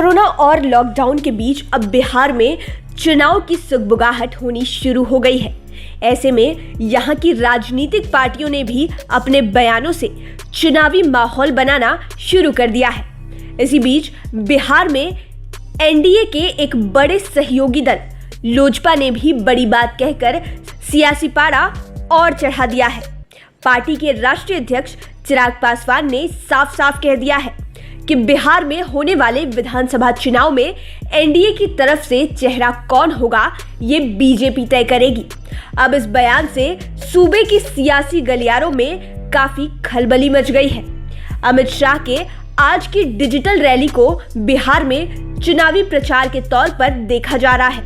Corona और lockdown के बीच अब बिहार में चुनाव की सुगबुगाहट होनी शुरू हो गई है। ऐसे में यहाँ की राजनीतिक पार्टियों ने भी अपने बयानों से चुनावी माहौल बनाना शुरू कर दिया है। इसी बीच बिहार में एनडीए के एक बड़े सहयोगी दल लोजपा ने भी बड़ी बात कहकर सियासी पारा और चढ़ा दिया है। पार्टी के राष्ट्रीय अध्यक्ष चिराग पासवान ने साफ साफ कह दिया है कि बिहार में होने वाले विधानसभा चुनाव में एनडीए की तरफ से चेहरा कौन होगा ये बीजेपी तय करेगी। अब इस बयान से सूबे की सियासी गलियारों में काफी खलबली मच गई है। अमित शाह के आज की डिजिटल रैली को बिहार में चुनावी प्रचार के तौर पर देखा जा रहा है,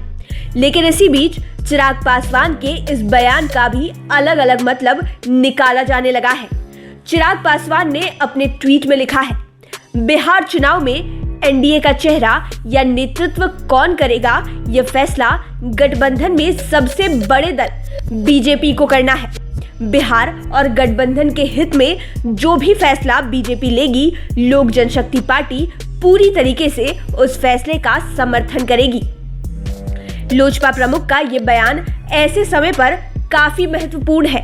लेकिन इसी बीच चिराग पासवान के इस बयान का भी अलग अलग मतलब निकाला जाने लगा है। चिराग पासवान ने अपने ट्वीट में लिखा है, बिहार चुनाव में एनडीए का चेहरा या नेतृत्व कौन करेगा, यह फैसला गठबंधन में सबसे बड़े दल बीजेपी को करना है। बिहार और गठबंधन के हित में जो भी फैसला बीजेपी लेगी, लोक जनशक्ति पार्टी पूरी तरीके से उस फैसले का समर्थन करेगी। लोजपा प्रमुख का यह बयान ऐसे समय पर काफी महत्वपूर्ण है,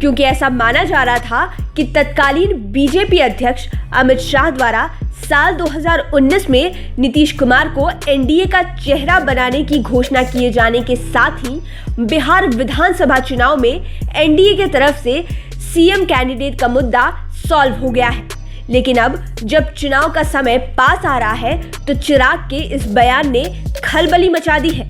क्योंकि ऐसा माना जा रहा था कि तत्कालीन बीजेपी अध्यक्ष अमित शाह द्वारा साल 2019 में नीतीश कुमार को एनडीए का चेहरा बनाने की घोषणा किए जाने के साथ ही बिहार विधानसभा चुनाव में एनडीए की तरफ से सीएम कैंडिडेट का मुद्दा सॉल्व हो गया है। लेकिन अब जब चुनाव का समय पास आ रहा है तो चिराग के इस बयान ने खलबली मचा दी है।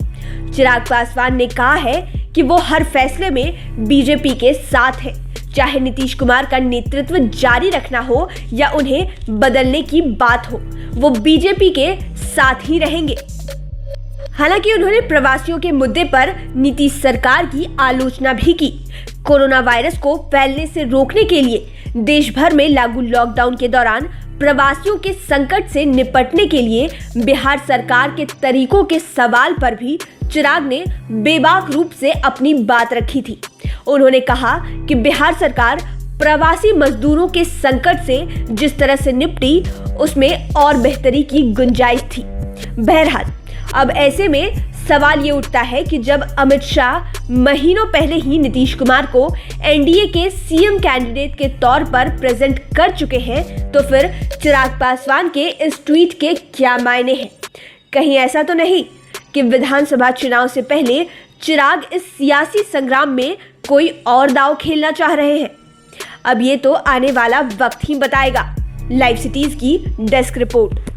चिराग पासवान ने कहा है कि वो हर फैसले में बीजेपी के साथ है, चाहे नीतीश कुमार का नेतृत्व जारी रखना हो या उन्हें बदलने की बात हो, वो बीजेपी के साथ ही रहेंगे। हालांकि उन्होंने प्रवासियों के मुद्दे पर नीतीश सरकार की आलोचना भी की। कोरोना वायरस को फैलने से रोकने के लिए देश भर में लागू लॉकडाउन के दौरान प्रवासियों के संकट से निपटने के लिए बिहार सरकार के तरीकों के सवाल पर भी चिराग ने बेबाक रूप से अपनी बात रखी थी। उन्होंने कहा कि बिहार सरकार प्रवासी मजदूरों के संकट से जिस तरह से निपटी, उसमें और बेहतरी की गुंजाइश थी। बहरहाल अब ऐसे में सवाल ये उठता है कि जब अमित शाह महीनों पहले ही नीतीश कुमार को एनडीए के सीएम कैंडिडेट के तौर पर प्रेजेंट कर चुके हैं, तो फिर चिराग पासवान के इस ट्वीट के क्या मायने हैं? कहीं ऐसा तो नहीं कि विधानसभा चुनाव से पहले चिराग इस सियासी संग्राम में कोई और दांव खेलना चाह रहे हैं? अब ये तो आने वाला वक्त ही बताएगा। लाइव सिटीज की डेस्क रिपोर्ट।